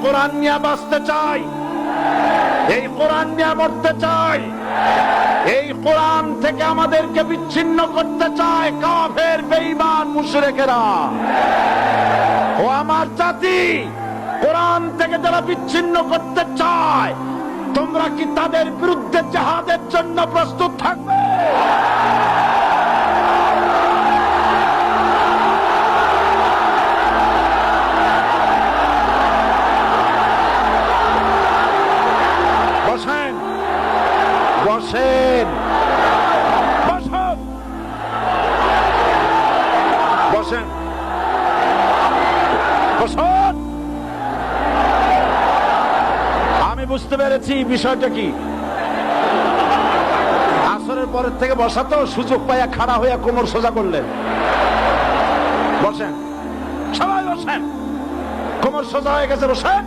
কোরআন নিয়ে বাঁচতে চাই, এই কোরআন নিয়ে মরতে চাই, এই কোরআন থেকে আমাদেরকে বিচ্ছিন্ন করতে চায় কাফের বেঈমান মুশরিকেরা। ও আমার জাতি, কোরআন থেকে যারা বিচ্ছিন্ন করতে চায়, তোমরা কি তাদের বিরুদ্ধে জিহাদের জন্য প্রস্তুত থাকবে? বসেন, বসেন, বসেন, বসেন, বসুন। আমি বুঝতে পেরেছি বিষয়টা কি। আসরের পরের থেকে বসা তো, সুযোগ পাইয়া খাড়া হইয়া কোমর সোজা করলেন। বসেন, সবাই বসেন, কোমর সোজা হয়ে গেছে, বসেন।